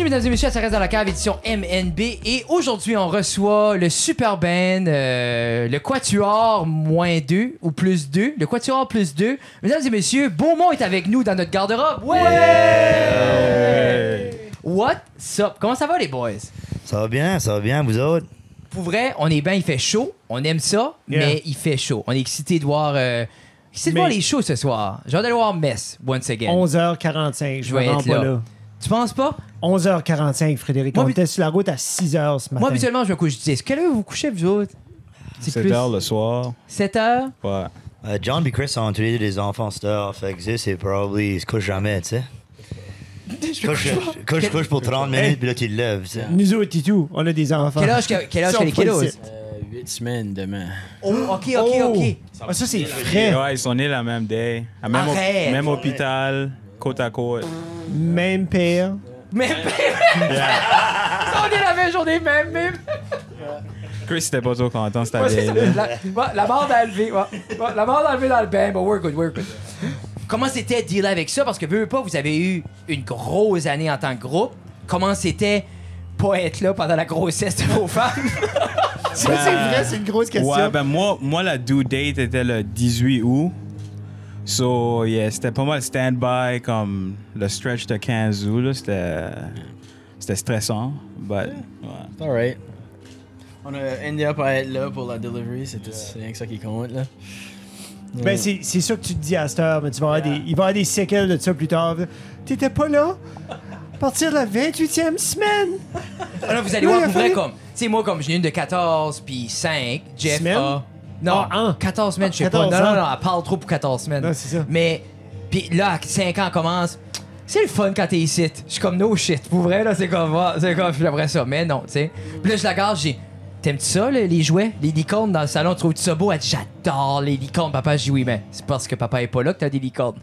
Bienvenue, mesdames et messieurs, à Ça reste dans la cave, édition MNB. Et aujourd'hui, on reçoit le super band, le Quatuor -2 ou +2. Le Quatuor +2. Mesdames et messieurs, Beaumont est avec nous dans notre garde-robe. Ouais! What's up? Comment ça va, les boys? Ça va bien, vous autres? Pour vrai, on est bien, il fait chaud. On aime ça, mais il fait chaud. On est excité de voir... excité de voir les shows ce soir. J'ai hâte d'aller voir Mess, once again. 11h45, je vais être pas là. là. Tu penses pas? 11h45, Frédéric. On était sur la route à 6h ce matin. Moi, habituellement, je me couche 10. Quelle heure vous couchez, vous autres? 7h le soir. 7h? Ouais. John et Chris ont tous les deux des enfants stars. Fait que c'est probablement... Ils se couchent jamais, tu sais. Je couche pour 30 minutes, puis là, tu te lèves, tu sais. Nous autres et tout, on a des enfants. Quel âge les kiddos? 8 semaines demain. Oh, OK. Ah, ça, c'est frais. Ouais, ils sont nés la même day. Arrête. Même hôpital, côte à côte. Même père. Même On est la même journée, même. Chris était pas trop content cette année. La bande a levé. La bande a levé dans le bain, but we're good. Comment c'était de dealer avec ça? Parce que, veux pas, vous avez eu une grosse année en tant que groupe. Comment c'était pas être là pendant la grossesse de vos femmes? Ça, c'est vrai, c'est une grosse question. Ouais, ben moi, la due date était le 18 août. So, yeah, c'était pas mal stand-by, comme le stretch de 15 août, là, c'était stressant, but, ouais. C'est alright. On a endé up à être là pour la delivery, c'est rien que ça qui compte, là. Ben, c'est ça que tu te dis à cette heure, mais tu vas avoir il va y avoir des séquelles de ça plus tard. T'étais pas là? À partir de la 28e semaine? Alors, vous allez voir pour vrai comme... Tu sais, moi, comme j'ai une de 14 puis 5, Jeff Semaine? a... Non, 14 semaines, je sais pas. 14 Non, ans. elle parle trop pour 14 semaines. Non, c'est ça. Mais, puis là, 5 ans commence... C'est le fun quand t'es ici. Je suis comme no shit. Pour vrai, là, c'est comme j'aimerais ça. Mais non, tu sais. Puis là, je la regarde, j'ai... T'aimes-tu ça, les jouets? Les licornes dans le salon, trouves-tu ça beau? Elle dit, j'adore les licornes. Papa, je dis oui, mais c'est parce que papa est pas là que t'as des licornes.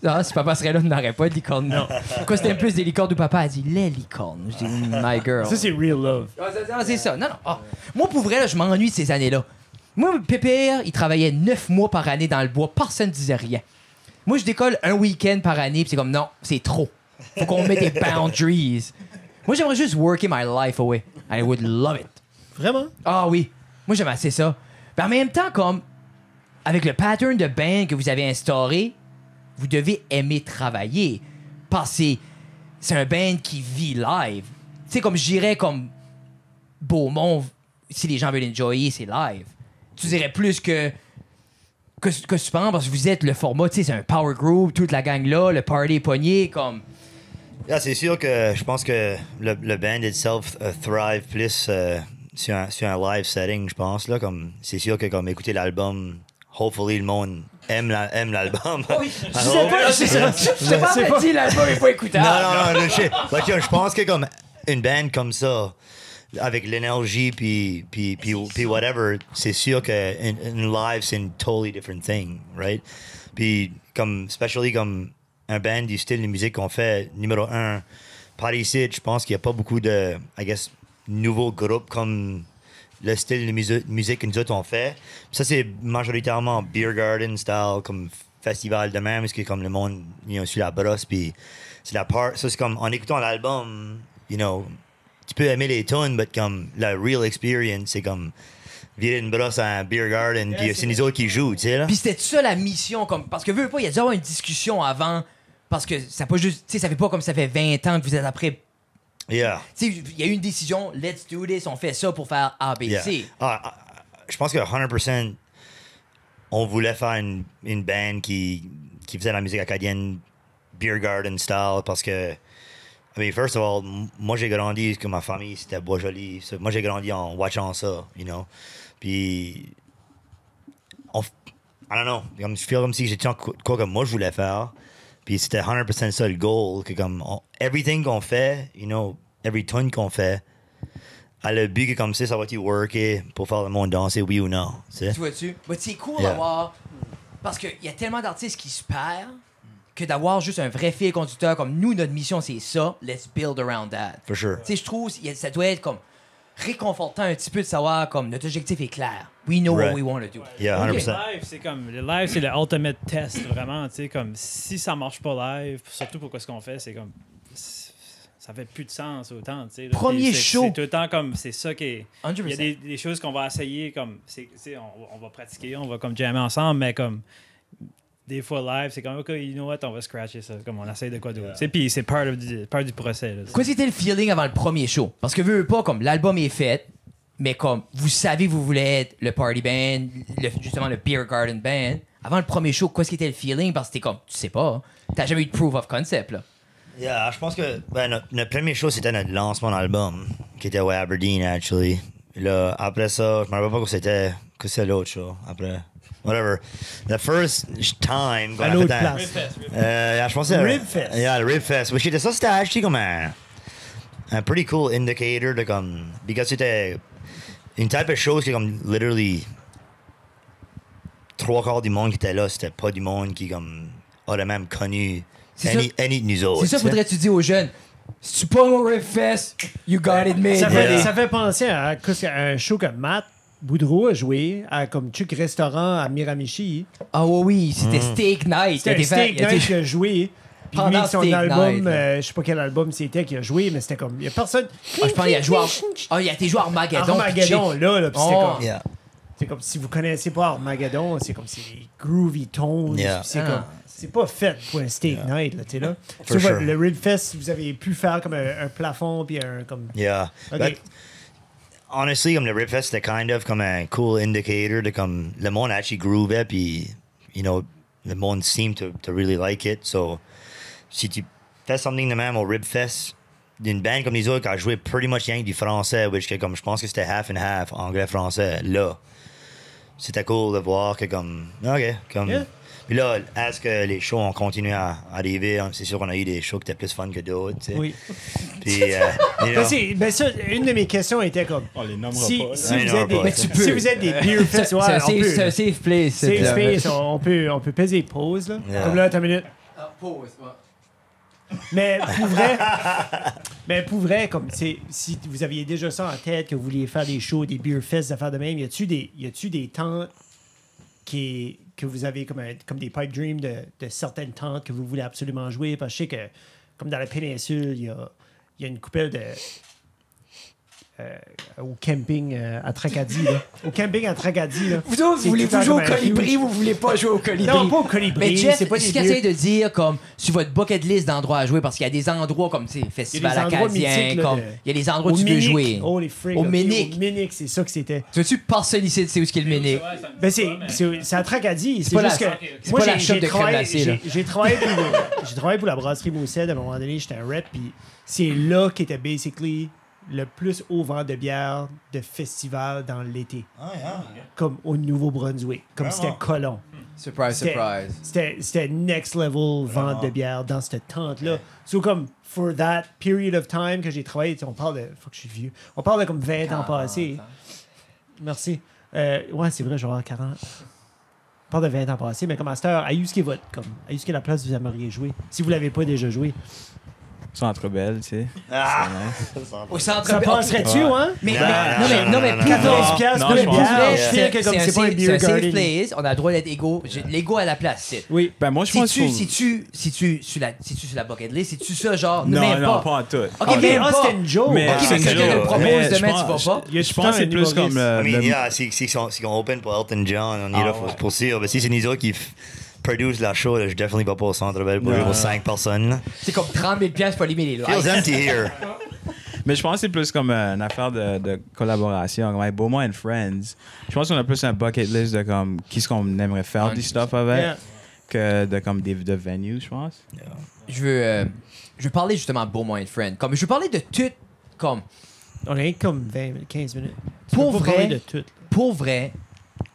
Ah, si papa serait là, on n'aurait pas de licornes, non. Pourquoi t'aimes plus des licornes ou papa? Elle dit, les licornes. Je dis, my girl. Ça, c'est real love. C'est ça. Non. Ah. Moi, pour vrai, là, je m'ennuie de ces années-là. Moi, Pépère, il travaillait 9 mois par année dans le bois. Personne ne disait rien. Moi, je décolle un week-end par année, puis c'est comme, non, c'est trop. Faut qu'on mette des boundaries. Moi, j'aimerais juste worker my life away. I would love it. Vraiment? Ah oui. Moi, j'aime assez ça. Mais en même temps, comme, avec le pattern de band que vous avez instauré, vous devez aimer travailler. Parce que c'est un band qui vit live. Tu sais, comme je dirais, comme Beaumont, si les gens veulent enjoyer, c'est live. Tu dirais plus que tu penses, parce que vous êtes le format, tu sais, c'est un power group, toute la gang là, le party est pogné, comme... Yeah, c'est sûr que je pense que le band itself thrive plus sur un live setting, je pense. Là, comme, c'est sûr que comme écouter l'album, hopefully le monde aime l'album. Oui, je sais pas dit l'album est pas écoutable. Non, je pense que comme une band comme ça, avec l'énergie puis whatever, c'est sûr que une live, c'est une totally different thing, right? Puis comme, especially comme un band du style de musique qu'on fait, numéro 1, par ici, je pense qu'il n'y a pas beaucoup de, I guess, nouveaux groupes comme le style de musique que nous autres on fait. Ça, c'est majoritairement beer garden style, comme festival de même, parce que comme le monde, sur la brosse, puis c'est la part, ça c'est comme, en écoutant l'album, tu peux aimer les tunes, mais comme la real experience, c'est comme virer une brosse à un beer garden, puis c'est nous autres qui jouent, tu sais, là. Puis c'était ça la mission, comme, parce que veux pas, il y a dû avoir une discussion avant, parce que ça pas juste, tu sais, ça fait pas comme ça fait 20 ans que vous êtes après. Yeah. Tu sais, il y a eu une décision, let's do this, on fait ça pour faire ABC. Yeah. Je pense que 100%, on voulait faire une band qui faisait la musique acadienne, beer garden style, parce que, I mean, first of all, moi j'ai grandi, que ma famille c'était Bois-Joli. Moi j'ai grandi en watchant ça, Puis, I don't know, comme, je feel comme si j'étais quoi que moi je voulais faire. Puis c'était 100% ça le goal, que comme, everything qu'on fait, every tune qu'on fait, à le but que comme ça va-tu worker pour faire le monde danser, oui ou non, tu sais? Tu vois-tu? Mais c'est cool d'avoir... Parce qu'il y a tellement d'artistes qui se perdent que d'avoir juste un vrai fil conducteur comme nous, notre mission, c'est ça. Let's build around that. For sure. Tu sais, je trouve ça doit être comme réconfortant un petit peu de savoir comme notre objectif est clair. We know what we want to do. Yeah, 100%. Live, c'est comme le live, c'est le ultimate test, vraiment. Tu sais, comme si ça marche pas live, surtout pour ce qu'on fait, c'est comme ça fait plus de sens autant, tu sais. là. Premier Puis show. C'est tout le temps comme, c'est ça qui est... 100%. Il y a des choses qu'on va essayer, comme, on va pratiquer, on va comme jammer ensemble, mais comme, des fois live, c'est comme, OK, you know what, on va scratcher ça, comme on essaye de quoi d'autre. Tu sais, puis c'est part du procès, là. Quoi c'était le feeling avant le premier show? Parce que veux pas, comme l'album est fait, mais comme vous savez que vous voulez être le party band, justement le beer garden band. Avant le premier show, quoi c'était le feeling? Parce que t'es comme, tu sais pas, t'as jamais eu de proof of concept, là. Yeah, je pense que notre premier show, c'était notre lancement d'album, qui était au Aberdeen, actually. Et là, après ça, je me rappelle pas que c'était l'autre show. Après, whatever. The first time qu'on À a l'autre fait un- place. je pense que c'était Ribfest. Yeah, le Ribfest. Mais ça, c'était actually comme un pretty cool indicator de comme, because c'était une type de chose qui est comme literally 3/4 du monde qui était là, c'était pas du monde qui comme aurait même connu C'est any de nous autres. C'est ça, tu sais. faudrait-tu dire aux jeunes, si tu pas au Ribfest, you got it made. Ça fait penser à un show que Matt Boudreau a joué à comme Chuck Restaurant à Miramichi. Ah oui, c'était Steak Night. C'était un Steak Night qu'il a joué. Puis Pendant lui, son Steak album, Night, là. je sais pas quel album c'était qu'il a joué, mais c'était comme. Il y a personne. Ah, je pense qu'il a joué il a été joué à Armageddon. Armageddon, là, puis c'était Oh. comme. Yeah. C'est comme si vous connaissez pas Armageddon, c'est comme c'est des groovy tones. Yeah. Puis c'est Ah. comme. C'est pas fait pour un steak night, là, tu sais, là. For Sur sure. le Ribfest, vous avez pu faire comme un plafond, puis un. Comme... Yeah. Ok. But, honestly, comme le Ribfest, c'était kind of comme un cool indicator de comme le monde actually grooveait, puis, you know, le monde seemed to really like it. So, si tu fais something de même au Ribfest, d'une band comme les autres qui a joué pretty much rien que du français, which que comme je pense que c'était half and half, anglais-français, là, c'était cool de voir que comme, ok, comme. Yeah. Puis là, est-ce que les shows ont continué à arriver? C'est sûr qu'on a eu des shows qui étaient plus fun que d'autres, tu sais. Oui. Puis, you know, Ben ça, une de mes questions était comme. On les nommera Si, pas, là. si, Ouais, vous non, êtes des, pas. Mais tu peux. si vous êtes des beer fest, ouais, on peut. C'est un safe place. Safe là. space, on peut peser pause, là. Yeah. Comme là, attends une minute. Pause, Mais pour vrai, comme si vous aviez déjà ça en tête, que vous vouliez faire des shows, des beer fests, des affaires de même, y a-tu des tentes que vous avez comme des pipe dreams de certaines tentes que vous voulez absolument jouer? Parce que je sais que, comme dans la péninsule, il y a une coupelle de... au camping à Tracadie, là. Au camping à Tracadie, là. Vous autres, C'est vous voulez tout le vous temps jouer au comme un colibri, huge- vous voulez pas jouer au colibri. Non, pas au colibri, Mais Jeff, c'est pas ce des qu'il vieux- essaie de dire, comme, sur votre bucket list d'endroits à jouer, parce qu'il y a des endroits comme, tu sais, festival Il y a des endroits acadien, mythiques, là, comme, de- il y a des endroits où tu veux Ménic. jouer. Oh, les frigs. Au ok, Ménic. Au Ménic, c'est ça que c'était. Tu veux-tu personne ici, tu sais où est-ce qu'est le Ménic? Ben c'est à Tracadie. C'est pas juste la- que. c'est Moi, pas la j'ai shop de crème travaillé, glacée, là. j'ai travaillé pour la brasserie Moussed. À un moment donné, j'étais un rep. Puis c'est là qu'était basically le plus haut vent de bière de festival dans l'été. Comme au Nouveau-Brunswick. Comme c'était Colomb. Surprise, C'était next level vente de bière dans cette tente-là. So, comme, for that period of time que j'ai travaillé, on parle de. Fuck, je suis vieux. On parle de comme 20 ans passés. Merci. Ouais, c'est vrai, je vais avoir 40. On parle de 20 ans passés, mais comme à cette heure, à ce qui est votre. Comme, à ce qui est la place où vous aimeriez jouer. Si vous l'avez pas déjà joué. Centre Belle, tu sais. Au centre Ça passerait-tu, Ouais. hein? Mais, Non, mais non, pour 14 vrai, piastres non, pour je une pense bière. pas. Je feel que comme c'est pas un beer c'est un safe garden. place, on a le droit d'être égaux. J'ai l'ego à la place, c'est. Oui. Ben, moi, je pense Si qu'il faut... tu sur la bucket list, c'est-tu ça, genre, Non, même non, pas. pas en tout. Ok, Ok, même pas. c'était une joke. Mais Ok, mais c'est quelqu'un une te joke. propose Mais demain, je tu vas pense- pas. Il y a Je tout pense le que c'est temps plus un comme humoriste. I mean, le... yeah, s'ils sont open pour Elton John, on ira pour sûr. Mais si c'est nous autres qui produisent la show, là, je definitely pas pour au Centre Bell pour jouer pour 5 personnes. là. C'est comme 30 000 piastres pour allumer les Feels lights. empty here. Mais je pense que c'est plus comme une affaire de collaboration. Comme avec Beaumont and Friends, je pense qu'on a plus un bucket list de comme qui ce qu'on aimerait faire du stuff avec Yeah. que de comme de venues, je pense. Je veux parler justement de Beaumont and Friend. Comme, je veux parler de tout, comme, On a comme 15 minutes. Tu Pour peux pas parler vrai? de tout. pour vrai,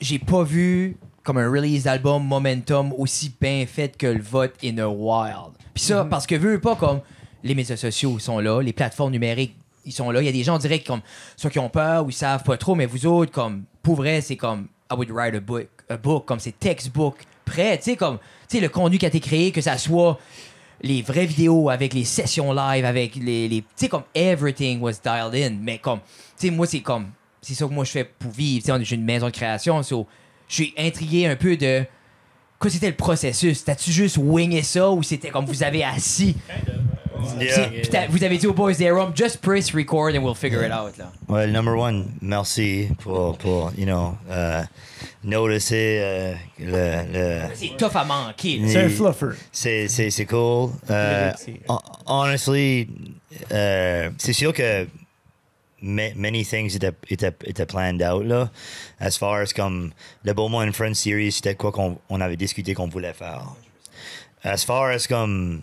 j'ai pas vu comme un release d'album Momentum aussi bien fait que le vote in a wild. Puis ça, parce que veux pas comme les médias sociaux sont là, les plateformes numériques ils sont là. Il y a des gens, on dirait, comme, soit qui ont peur ou ils savent pas trop, mais vous autres, comme, pour vrai, c'est comme, I would write a book, comme c'est textbook prêt, tu sais, comme, tu sais, le contenu qui a été créé, que ça soit les vraies vidéos avec les sessions live, avec les tu sais, comme, everything was dialed in, mais comme, tu sais, moi, c'est comme, c'est ça que moi, je fais pour vivre, tu sais, j'ai une maison de création, so, je suis intrigué un peu de, quoi, c'était le processus? T'as-tu juste wingé ça ou c'était comme vous avez assis? Yeah. Puis vous avez dit aux boys des Rum, just press record and we'll figure it out. Là. Ouais, number one, merci pour noticer C'est tough à manquer. Là. C'est un fluffer. C'est cool. Honestly, c'est sûr que many things étaient planned out là. As far as comme le Beaumont and Friends series, c'était quoi qu'on avait discuté qu'on voulait faire. As far as comme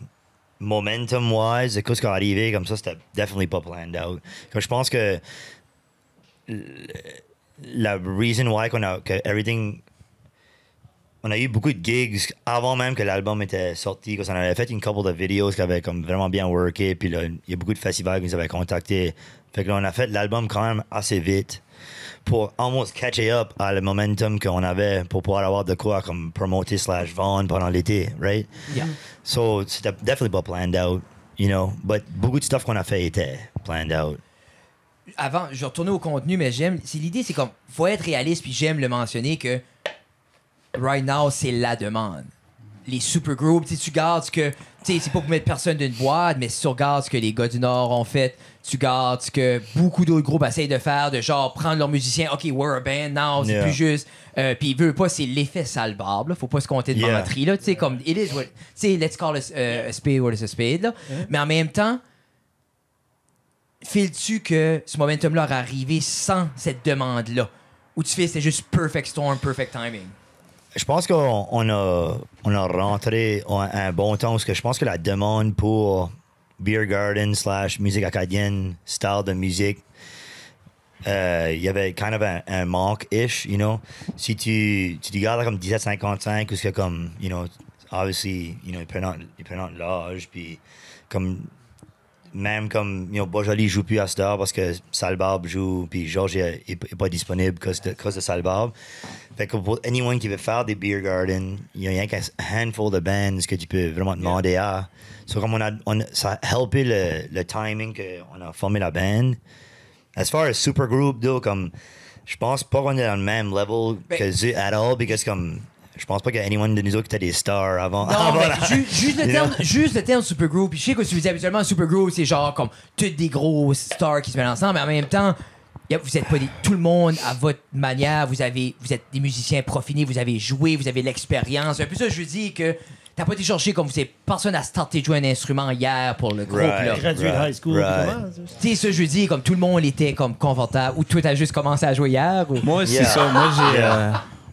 momentum wise, ce qui est arrivé comme ça, c'était definitely pas planned out. Comme je pense que la reason why que everything. On a eu beaucoup de gigs avant même que l'album était sorti. On avait fait une couple de vidéos qui avaient comme vraiment bien worké. Puis là, il y a beaucoup de festivals qui nous avaient contactés. Fait que là, on a fait l'album quand même assez vite pour almost catch up à le momentum qu'on avait pour pouvoir avoir de quoi comme promoter / vendre pendant l'été, right? Yeah. So, c'était definitely pas planned out, you know. But beaucoup de stuff qu'on a fait était planned out. Avant, je retournais au contenu, mais l'idée, c'est comme, faut être réaliste, puis j'aime le mentionner que right now, c'est la demande. Les supergroups, tu gardes ce que, c'est pas pour mettre personne d'une boîte, mais si tu regardes ce que les gars du Nord ont fait, tu gardes ce que beaucoup d'autres groupes essayent de faire, de genre prendre leurs musiciens, OK, we're a band now, c'est plus juste. Puis ils veulent pas, c'est l'effet sale barbe, là. Faut pas se compter de menterie, là. Tu sais, comme, it is what, tu sais, let's call a spade what is a spade, là. Mais en même temps, files-tu que ce momentum-là aurait arrivé sans cette demande-là? Ou tu fais, c'est juste perfect storm, perfect timing? Je pense qu'on a rentré à un bon temps parce que je pense que la demande pour beer garden / musique acadienne, style de musique, il y avait kind of un manque-ish, you know. Si tu regardes comme 1755, ou ce que comme, you know, obviously, you know, ils prennent l'âge, puis comme même comme, you know, Beaujolais joue plus à cette heure parce que Salbarbe joue, puis Georges est pas disponible cause de Salbarbe. Fait que pour anyone qui veut faire des beer gardens, il y a rien qu'un handful de bands que tu peux vraiment demander à. So comme ça a helpé le timing qu'on a formé la band. As far as supergroup, though, comme, je pense pas qu'on est dans le même level que eux at all, because comme, je pense pas qu'il y a anyone de nous autres qui était des stars avant. Non, mais juste le terme supergroup. Puis je sais que tu dis habituellement un supergroup, c'est genre comme toutes des grosses stars qui se mettent ensemble, mais en même temps, vous êtes pas tout le monde à votre manière. Vous êtes des musiciens profinés, vous avez joué, vous avez l'expérience. C'est un peu ça, je dis que t'as pas été cherché comme vous êtes personne à starter de jouer un instrument hier pour le groupe. Là. Gradué de high school. Tu sais, ça, je dis, comme tout le monde était comme confortable. Ou toi, t'as juste commencé à jouer hier. Ou... Moi, c'est ça.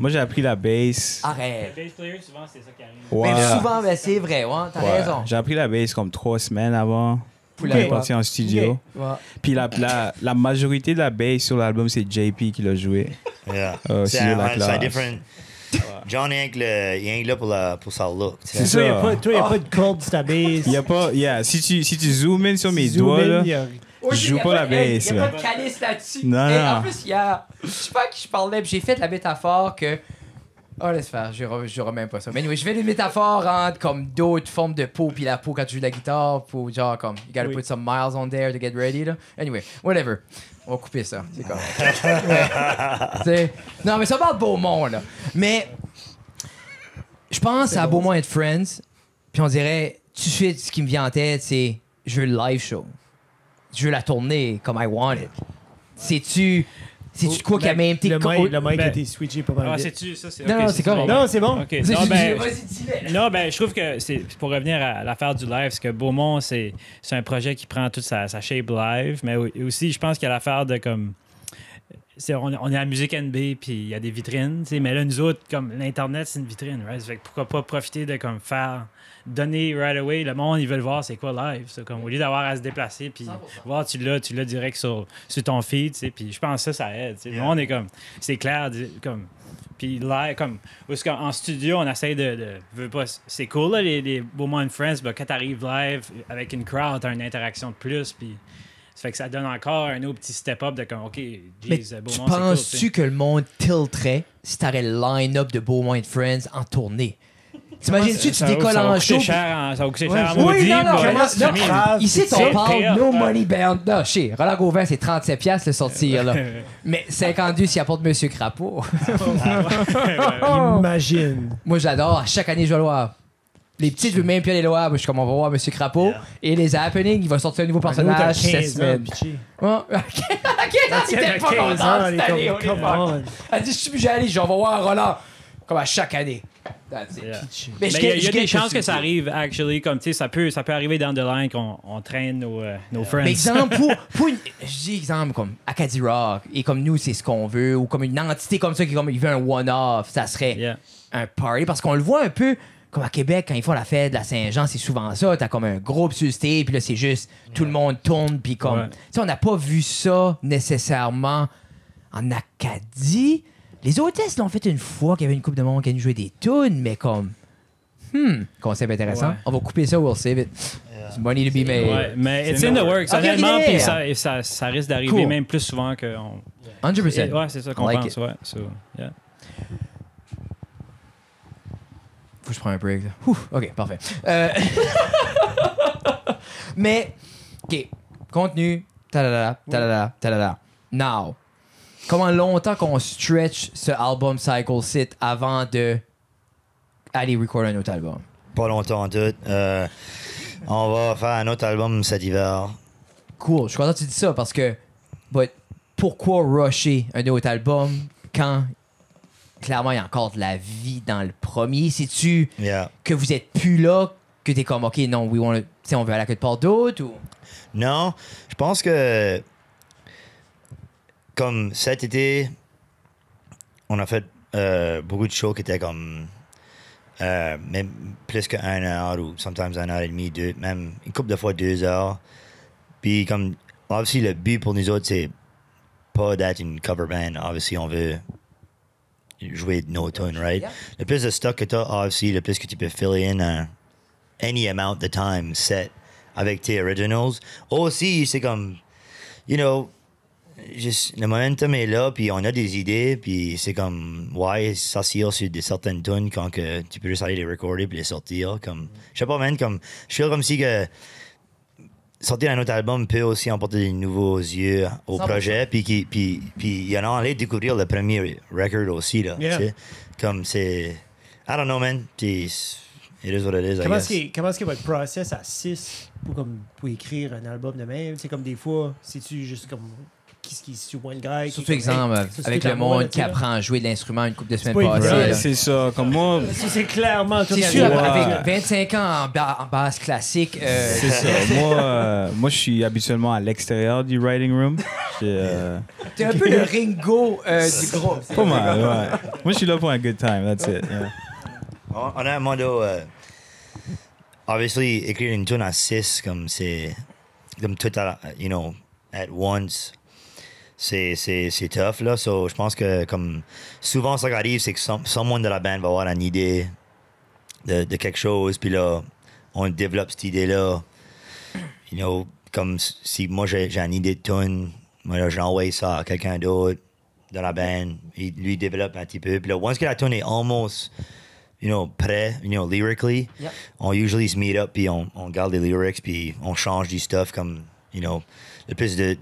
Moi, j'ai appris la bass. Arrête. Bass player, souvent, c'est ça qui arrive. Ouais. Mais souvent, c'est vrai, ouais, t'as raison. J'ai appris la bass comme 3 semaines avant. Pour Je suis parti en studio. Ouais. Puis la majorité de la bass sur l'album, c'est JP qui l'a joué. Yeah. C'est un different. John est là pour sa look. C'est Toi, il ça. n'y a pas de corde sur ta bass. Il y a pas. Si tu zoomes in sur mes doigts, là, Oui, je joue pas la bass. Il n'y a là. pas de calice là-dessus. Non, Et non. en plus, je sais pas à qui je parlais, puis j'ai fait la métaphore que. Oh, laisse faire, je même pas ça. Mais anyway, je fais des métaphores entre comme d'autres formes de peau, puis la peau quand tu joues de la guitare, pour genre comme, you gotta put some miles on there to get ready, là. Anyway, whatever. On va couper ça, c'est correct. Non, mais ça parle de Beaumont, là. Mais, je pense à Beaumont and Friends, puis on dirait, tout de suite, ce qui me vient en tête, c'est, je veux le live show. Je veux la tourner comme I want it. C'est-tu quoi qui a même été... Le mic a été switché pas mal. Ah, vite. c'est-tu, ça, c'est... Non, ok, non, c'est correct. Non, c'est bon. Ok. Vas-y, Non, ben, vas-y, dis-le. non, ben, je trouve que c'est pour revenir à l'affaire du live, c'est que Beaumont, c'est un projet qui prend toute sa shape live, mais aussi, je pense qu'il y a l'affaire de comme. On est à Musique NB, puis il y a des vitrines, mais là, nous autres, comme l'Internet, c'est une vitrine, right? Fait que pourquoi pas profiter de comme donner right away, le monde, ils veulent voir c'est quoi live, ça, comme, au lieu d'avoir à se déplacer, puis voir, tu l'as direct sur ton feed, puis je pense que ça aide, le monde est comme, c'est clair, comme, puis live, comme, parce qu'en studio, on essaie veut pas, c'est cool, là, les Beaumont and Friends, quand t'arrives live avec une crowd, t'as une interaction de plus, puis ça fait que ça donne encore un autre petit step-up de comme, OK, Mais geez, tu Beaumont, penses-tu c'est cool, que le monde tilterait si t'aurais le line-up de Beaumont and Friends en tournée? T'imagines-tu, tu décolles en show? Ça va coûter cher en Oui, maudit. non, mais- non, ici, on c'est parle payable. no money band. Non, chez Roland Gauvin, c'est 37$ le sortir, là. Mais 52 s'il apporte Monsieur Crapaud. Imagine. Moi, j'adore. Chaque année, je vais le voir. Les petites veulent même plus aller loin. Je suis comme, on va voir Monsieur Crapaud. Yeah. Et les happenings, il va sortir un nouveau personnage cette 15 ans, semaine. pitché. Ouais, ok, il était pas 15 content ans, cette elle est année, comme, holy come fuck. on. Elle dit, je suis plus allé, on va voir Roland. Comme à chaque année. That's it. Yeah. Mais Mais je il y a des chances tu que ça dis. arrive, actually. Comme, tu sais, ça peut arriver dans the line qu'on traîne nos friends. Mais exemple, pour une, je dis exemple comme Acadie Rock, et comme nous, c'est ce qu'on veut, ou comme une entité comme ça qui comme, il veut un one-off, ça serait Yeah. un party. Parce qu'on le voit un peu comme à Québec, quand ils font la fête de la Saint-Jean, c'est souvent ça. T'as comme un groupe sur le stage, puis là, c'est juste tout le monde tourne, puis comme. Ouais. Tu sais, on n'a pas vu ça nécessairement en Acadie. Les hôtesses l'ont fait une fois qu'il y avait une coupe de monde qui a joué des tunes, mais comme. Concept intéressant. Ouais. On va couper ça, we'll save it. It's money to be made. Ouais, mais it's C'est in the une- works, Ok, honnêtement, yeah. puis ça risque d'arriver Cool. même plus souvent qu'on. 100%. Ouais, c'est ça qu'on I like pense, it. ouais. So, yeah. Faut que je prenne un break. Là. Ouf, ok, parfait. Mais, ok, contenu, talala, talala, talala. Now, comment longtemps qu'on stretch ce album Cycle Sit avant de aller recorder un autre album? Pas longtemps en tout. On va faire un autre album cet hiver. Cool, je suis content que tu dis ça parce que, but, pourquoi rusher un autre album quand clairement il y a encore de la vie dans le premier? C'est-tu Yeah. que vous êtes plus là, que t'es comme, ok, non, on veut aller à la queue de part d'autres ou. Non, je pense que comme cet été, on a fait beaucoup de shows qui étaient comme même plus qu'une heure ou sometimes 1 heure et demie, deux, même une couple de fois 2 heures. Puis comme, obviously le but pour nous autres, c'est pas d'être une cover band. Obviously, on veut jouer de nos tunes, right? Yeah. Le plus de stock que tu as, obviously, le plus que tu peux fill in any amount of time set avec tes originals. Aussi, c'est comme, you know, juste, le momentum est là, puis on a des idées, puis c'est comme, ouais, s'asseoir sur certaines tunes quand que tu peux juste aller les recorder puis les sortir. Comme, je sais pas, man, comme, je feel comme si que sortir un autre album peut aussi emporter des nouveaux yeux au 100%. projet, puis il y en a allé découvrir le premier record aussi, là. Yeah. Tu sais? Comme c'est. I don't know, man. Puis, it is what it is, I guess. Comment est-ce que votre process à 6 pour écrire un album de même? C'est comme des fois, c'est-tu juste comme. Qu'est-ce qui est one guy? Surtout exemple, avec le monde qui apprend à jouer de l'instrument une couple de semaines pas évident. passées. Ouais, là. c'est ça. Comme moi, C'est clairement tout C'est à sûr, fait. avec 25 ans en basse classique, c'est ça. Moi, je suis habituellement à l'extérieur du writing room. t'es un peu le Ringo du groupe. Pas mal, ouais. Moi, je suis là pour un good time. That's it. Yeah. On a un modo. Obviously, écrire une tune à 6, comme c'est. Comme tout à. You know, at once. C'est tough, là. So, je pense que, comme. Souvent, ça qui arrive, c'est que someone de la band va avoir une idée de quelque chose, puis là, on développe cette idée-là. You know, comme si moi, j'ai une idée de tune, moi, là, j'envoie ça à quelqu'un d'autre de la band, lui développe un petit peu. Puis là, once que la tune est almost, you know, prêt, you know, lyrically, Yep. on usually se meet up, puis on garde les lyrics, puis on change du stuff comme, you know, le plus de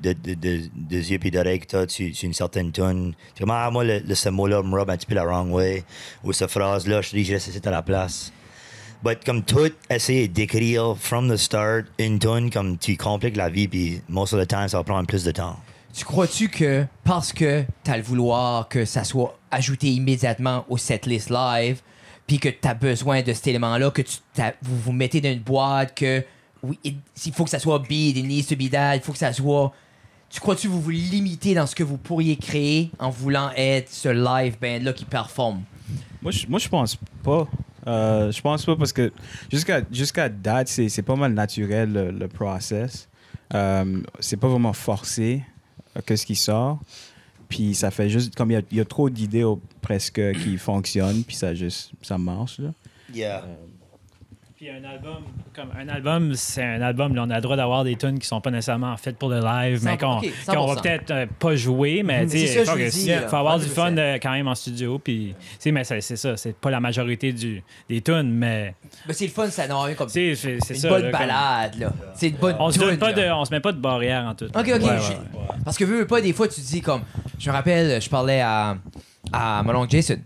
yeux puis d'oreilles que t'as sur une certaine tune. Tu dis, moi, ce mot-là me rub un petit peu la wrong way, ou cette phrase-là, je te dis, je laisse ça à la place. But comme tout, essayer d'écrire from the start une tune, comme tu compliques la vie, puis most of the time, ça va prendre plus de temps. Tu crois-tu que parce que t'as le vouloir que ça soit ajouté immédiatement au setlist live, puis que t'as besoin de cet élément-là, que vous vous mettez dans une boîte, que oui, il faut que ça soit beat, it needs to be that, il faut que ça soit. Tu crois-tu que vous vous limitez dans ce que vous pourriez créer en voulant être ce live band-là qui performe? Moi, je pense pas. Je pense pas parce que jusqu'à date, c'est pas mal naturel le process. C'est pas vraiment forcé que ce qui sort. Puis ça fait juste comme il y a trop d'idées presque qui fonctionnent, puis ça marche là. Yeah. Puis un album, c'est un album, là, on a le droit d'avoir des tunes qui sont pas nécessairement faites pour le live, mais qu'on 100%. va peut-être pas jouer, mais tu C'est ça, je sais, vous dis, il faut avoir du 100%. fun quand même en studio, puis tu sais, mais c'est ça, c'est pas la majorité des tunes, mais Ben, c'est le fun, ça n'a rien comme tu sais, c'est une ça. bonne là, comme- balade, là. C'est une bonne On se tune, donne là. on se met pas de barrière en tout. Ok, ok. Ouais, ouais, je- ouais. Parce que veux pas, des fois, tu te dis comme. Je me rappelle, je parlais à mon oncle Jason.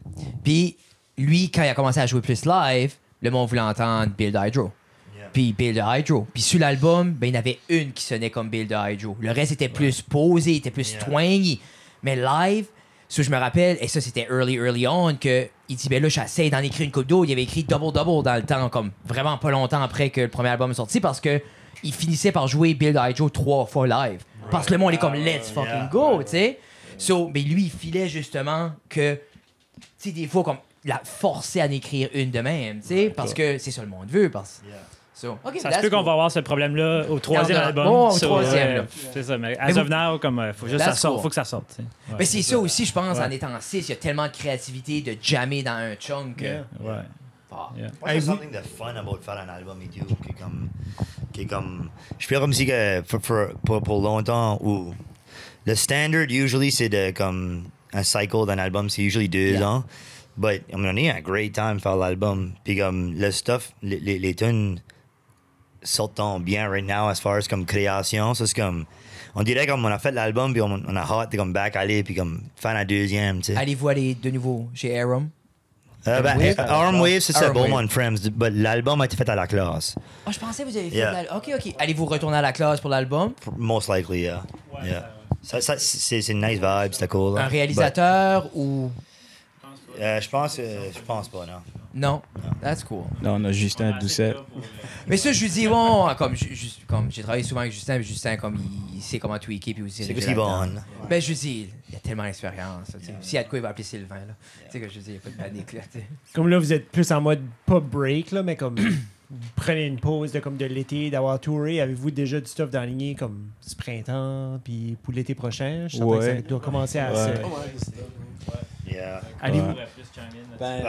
Puis lui, quand il a commencé à jouer plus live, le monde voulait entendre Build Hydro. Yeah. Puis Build Hydro. Puis sur l'album, ben, il y en avait une qui sonnait comme Build Hydro. Le reste était plus posé, était plus twangy. Mais live, ça, je me rappelle, et ça, c'était early on, que il dit, ben là, j'essaie d'en écrire une coupe d'eau. Il avait écrit Double Double dans le temps, comme vraiment pas longtemps après que le premier album est sorti, parce que il finissait par jouer Build Hydro 3 fois live. Parce que le monde est comme, let's fucking go, tu sais. So, mais lui, il filait justement que, tu sais, des fois, comme, la forcer à en écrire une de même, tu sais, parce que c'est ça le monde veut. Parce... So, okay, Ça se peut qu'on va avoir ce problème-là au troisième album. Au troisième, là. C'est ça, mais as of now, comme, faut juste que ça sorte. Cool. Faut que ça sorte. Tu sais. Ouais, mais c'est ça aussi, je pense, en étant 6, il y a tellement de créativité de jammer dans un chunk. Que... Ouais. Ah. Yeah. There's something de fun about faire un album et tout, qui est comme, je fais comme si que pour longtemps où le standard usually c'est de comme un cycle d'un album, c'est usually 2 ans. But I mean, on a un great time faire l'album. Puis comme le stuff, les tunes sortent bien right now as far as comme création. Ça c'est comme, on dirait comme on a fait l'album puis on a hâte de comme back aller puis comme faire un deuxième, tu sais. Allez-vous aller de nouveau chez Arum? Armwave, c'est Armwave. Beaumont Friends, but l'album a été fait à la classe. Ah, je pensais que vous avez fait Yeah. l'album. OK. Allez-vous retourner à la classe pour l'album? Most likely, yeah. Yeah. Ça, c'est une nice vibe, c'était cool. Un réalisateur ou... Je pense pas, non. Non? That's cool. Là, on a Justin Doucet. Mais ça, je lui dis, bon, comme j'ai travaillé souvent avec Justin, puis Justin, comme il sait comment tweaker, puis aussi... C'est que c'est bon. Ben, je lui dis, il a tellement d'expérience. S'il y a de quoi, il va appeler Sylvain, là. Tu sais que je dis, il n'y a pas de panique, là, tu sais. Comme là, vous êtes plus en mode pas break, là, mais comme vous prenez une pause de l'été, d'avoir touré. Avez-vous déjà du stuff dans la lignée comme ce printemps, puis pour l'été prochain? Je sens que ça doit commencer à se... Yeah. Allez-vous...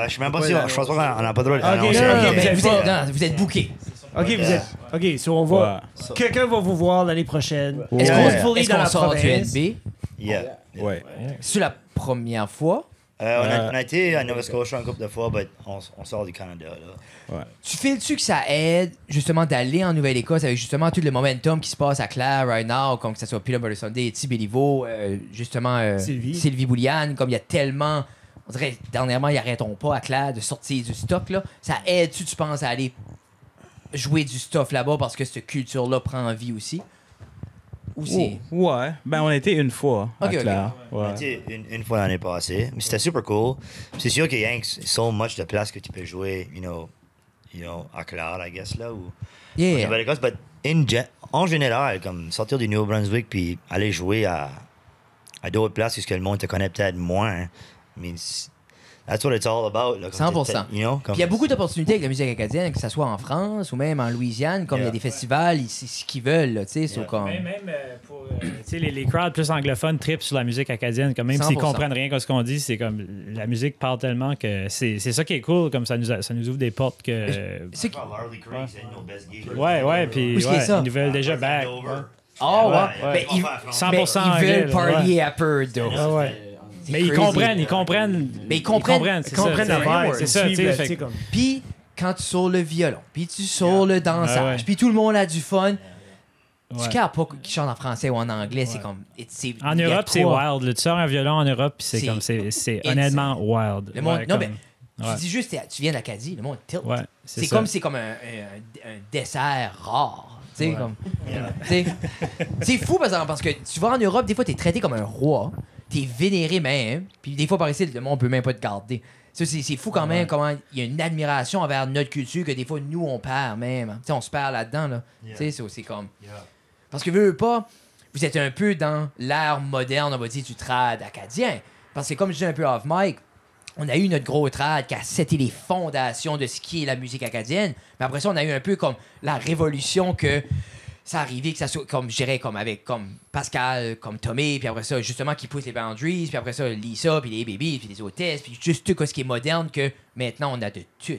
Je sais même pas si, je pense pas qu'on n'a pas le droit de Ok, l'annoncer. non, Ben, vous êtes booké. OK, vous êtes... OK, so on va... Quelqu'un va vous voir l'année prochaine. Est-ce Fully dans qu'on la sort du province. NB? Yeah. Ouais. C'est la première fois. On a été à Nova Scotia un couple de fois, mais on sort du Canada, là. Tu files-tu que ça aide justement d'aller en Nouvelle-Écosse avec justement tout le momentum qui se passe à Claire right now, comme que ce soit Peter Butter Sunday, Béliveau, justement Sylvie Bouliane, comme il y a tellement, on dirait dernièrement ils arrêtons pas à Claire de sortir du stock là. Ça aide-tu, tu penses, à aller jouer du stuff là-bas parce que cette culture-là prend vie aussi? Ou c'est... Ouais. Ben, on a été une fois à Ok, ok. Claire. On a Ouais. été une fois l'année passée, mais c'était super cool. C'est sûr qu'il y a so much de place que tu peux jouer, you know, à Claire, I guess, là, ou en Yeah. Nouvelle-Écosse, but en général, comme sortir du Nouveau-Brunswick puis aller jouer à d'autres places parce que le monde te connaît peut-être moins. I mean, that's what it's all about. Là, comme 100%. you know, Puis il y a beaucoup d'opportunités avec la musique acadienne, que ce soit en France ou même en Louisiane, comme il y a des festivals, c'est ce qu'ils veulent, là, tu sais, c'est comme... Même pour tu sais, les crowds plus anglophones trippent sur la musique acadienne. Comme même s'ils 100%. comprennent rien de ce qu'on dit, c'est comme la musique parle tellement que c'est ça qui est cool, comme ça nous ouvre des portes que. C'est qui- Ouais, puis Où est-ce qu'il est ça? ils nous veulent déjà back. Oh, ouais. Ouais. Ben, ils, 100% mais ils veulent anglais, parlier ouais. à peu, though. C'est Mais ils crazy. comprennent. Mais ils comprennent c'est comprennent ça, l'affaire. c'est ça, tu sais, fait que- comme... Puis, quand tu sors le violon, puis tu sors le dansage, Ouais. puis tout le monde a du fun, Ouais. tu cares pas qu'ils chantent en français ou en anglais, c'est comme... En il y a Europe, c'est trois. wild. Là, tu sors un violon en Europe, puis c'est C'est comme c'est insane. honnêtement wild. Le monde, Ouais, non, comme- mais ouais. tu dis juste, tu viens d'Acadie, le monde tilt. Ouais, c'est ça. comme c'est comme un dessert rare. Tu sais, comme. Tu sais, c'est fou parce que tu vas en Europe, des fois, t'es traité comme un roi, t'es vénéré même, puis des fois, par ici, le monde peut même pas te garder. Ça, c'est fou quand même comment il y a une admiration envers notre culture que des fois, nous, on perd même. Tu sais, on se perd là-dedans, là. Tu sais, c'est comme. Parce que, veux pas, vous êtes un peu dans l'ère moderne, on va dire, du trad acadien. Parce que, comme je dis un peu off mic, on a eu notre gros trad qui a seté les fondations de ce qui est la musique acadienne. Mais après ça, on a eu un peu comme la révolution que ça arrivait, que ça soit comme, je dirais, comme avec comme Pascal, comme Tommy, puis après ça, justement, qui pousse les boundaries, puis après ça, Lisa, puis les babies, puis les hôtesses, puis juste tout ce qui est moderne que maintenant, on a de tout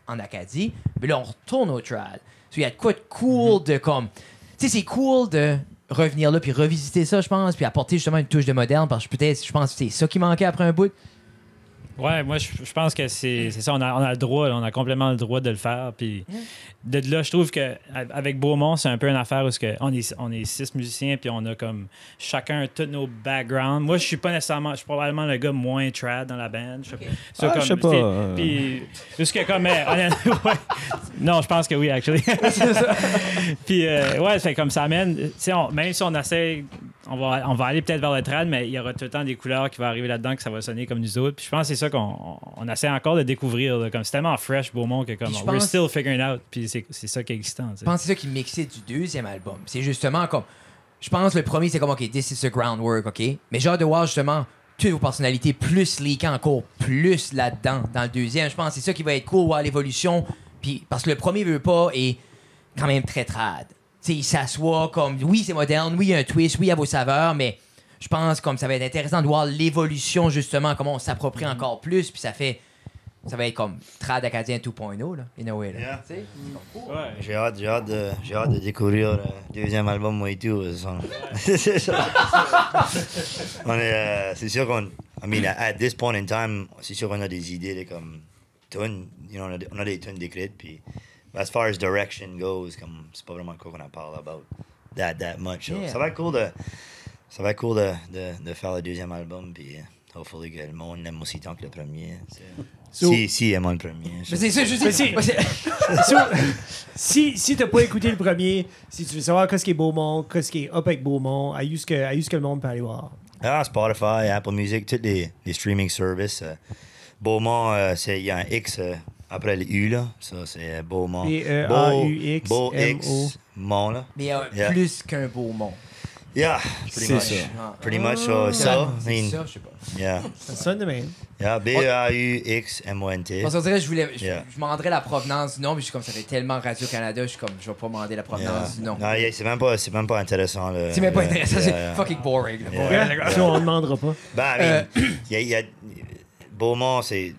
en Acadie. Mais là, on retourne au trad. Il y a de quoi de cool de comme... Tu sais, c'est cool de revenir là, puis revisiter ça, je pense, puis apporter justement une touche de moderne, parce que peut-être, je pense que c'est ça qui manquait après un bout. Ouais, moi, je pense que c'est ça. On a le droit, là, on a complètement le droit de le faire. Puis de là, je trouve qu'avec Beaumont, c'est un peu une affaire où on est 6 musiciens, puis on a comme chacun tous nos backgrounds. Moi, je suis pas nécessairement, je suis probablement le gars moins trad dans la band. Je sais pas. Puis, jusque comme. Ouais. Non, je pense que oui, actually. Puis, ouais, c'est comme ça amène. Même si on essaie, on va aller peut-être vers le trad, mais il y aura tout le temps des couleurs qui vont arriver là-dedans que ça va sonner comme nous autres. Puis je pense que c'est ça qu'on essaie encore de découvrir. Là, comme c'est tellement fresh, Beaumont, que comme Puis je we're pense- still figuring out. Puis c'est ça qui est existant. tu sais. Je pense que c'est ça qui mixait du deuxième album. C'est justement comme. Je pense que le premier, c'est comme, OK, this is the groundwork, OK? Mais j'ai hâte de voir justement toutes vos personnalités plus leaker encore plus là-dedans, dans le deuxième. Je pense que c'est ça qui va être cool, voir l'évolution. Puis, parce que le premier veut pas est quand même très trad. Tu sais, il s'assoit comme. Oui, c'est moderne, oui, il y a un twist, oui, il y a vos saveurs, mais je pense comme ça va être intéressant de voir l'évolution, justement, comment on s'approprie encore plus. Puis ça va être comme Trad Acadien 2.0, là, in a way. Là. Yeah. Tu sais? Ouais. J'ai hâte de découvrir le deuxième album, moi et tout. C'est ça. C'est sûr qu'on. I mean, at this point in time, c'est sûr qu'on a des idées de comme tunes. You know, on a des tunes décrites. Puis, as far as direction goes, comme c'est pas vraiment quoi qu'on en parle about that much. So, Yeah. ça va être cool de faire le deuxième album. Puis, hopefully que le monde l'aime aussi tant que le premier. So- Si aime le premier. Mais c'est ça, je sais. Mais si t'as pas écouté le premier, si tu veux savoir qu'est-ce qui est Beaumont, qu'est-ce qui est up avec Beaumont, à ce que le monde peut aller voir. Ah, Spotify, Apple Music, tous les streaming services. Beaumont, il y a un X après le U, là. Ça, c'est Beaumont. B-E-A-U-X, Beau M-O. X, Mont, là. Mais Yeah. plus qu'un beau monde. Yeah, pretty C'est much. ça. Pretty much, so, ça, I C'est mean, ça, je sais pas. yeah. Ça sonne de même. Yeah, B-A-U-X-M-O-N-T. Parce qu'on dirait que je Yeah. demanderais la provenance du nom, puis je suis comme, ça fait tellement Radio-Canada, je suis comme, je vais pas demander la provenance du nom. Non, yeah, c'est même pas intéressant. Là. C'est même pas intéressant, c'est Yeah. fucking boring. là. Yeah. Boring, Yeah. là. Ça, on ne demandera pas. Ben, I mean, il y a Beaumont, c'est,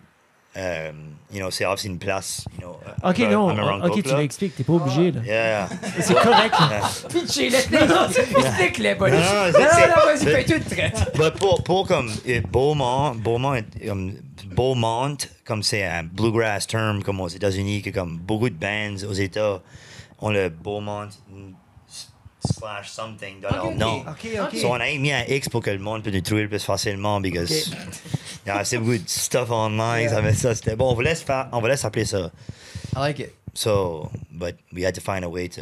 you know, c'est obviously une place, you know. Ok, I'm non, around ok, Coke, tu là. l'expliques, t'es pas obligé. Là. Yeah. C'est correct. Là. Pitché, explique-les, buddy. Non, Non, c'est- non, vas-y, c'est- fais tout de traite. Mais pour comme Beaumont est comme Beaumont, comme c'est un bluegrass term comme aux États-Unis, que comme beaucoup de bands aux États ont le Beaumont / something dans leur nom. Ok. So on a mis un X pour que le monde puisse nous trouver plus facilement because il y a assez beaucoup de stuff online. Ça fait ça, c'était bon. On vous laisse appeler ça. I like it. So, but we had to find a way to,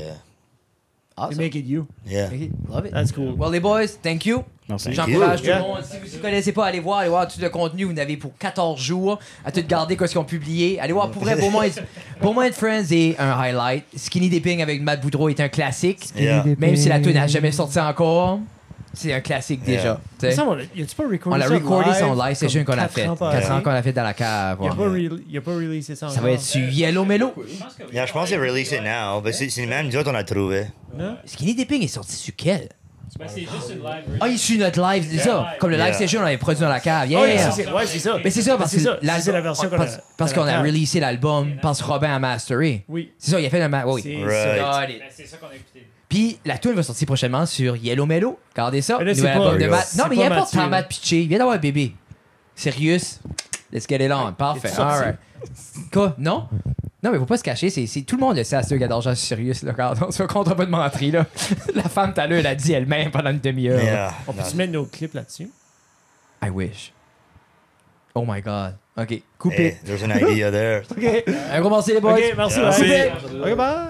To Awesome. make it you. yeah. Love it. That's cool. Well, les boys, thank you. Merci. J'encourage tout Yeah. le monde. Si vous ne connaissez pas, allez voir tout le contenu. Vous n'avez pour 14 jours à tout garder quoi ce qu'ils ont publié. Allez voir, pour vrai, Beaumont and Friends est un highlight. Skinny Dipping avec Matt Boudreau est un classique. Yeah. Même si la tune n'a jamais sorti encore, c'est un classique déjà. tu sais. Ça, y a-tu pas recordé On l'a ça recordé sur live, live session comme qu'on a 4 fait. ans 4 ans passés? qu'on a fait dans la cave. Il ouais. a pas releasé ça Ça va être sur Yellow Mellow. Yeah, je pense que c'est release it now. Mais c'est même nous autres on a trouvé. Skinny Dipping est sorti sur quel? Ben, c'est juste une live. Ah, il est sur notre live, c'est ça. Comme le live Yeah. session, on avait produit dans la cave. Yeah. Oh, ouais, c'est ça. Mais c'est ça, parce que c'est la version qu'on a. parce qu'on a releasé l'album, parce que Robin a masteré. Oui. C'est ça, il a fait un oui. C'est Right. ça. Got it. Ben, c'est ça qu'on a écouté. Puis la tune va sortir prochainement sur Yellow Mellow. Regardez ça. Mais là, c'est Nouvel pas- album de c'est Matt. Non, mais il pas y a pas Mathieu, de là. Matt pitché. Il vient d'avoir un bébé. Sérieux? Let's get it on. Parfait. c'est sorti. All right. Quoi? Non? Non, mais faut pas se cacher. Tout le monde le sait à ceux qui adorent Jean Sirius. Là, regarde, on se compte pas de mentir. Là. La femme, tout à l'heure, elle a dit elle-même pendant une demi-heure. Yeah. On peut-tu mettre nos clips là-dessus? I wish. Oh my God. OK. Coupé. Hey, there's an idea there. OK. Un gros merci les boys. OK, merci. Merci. bye. OK, bye.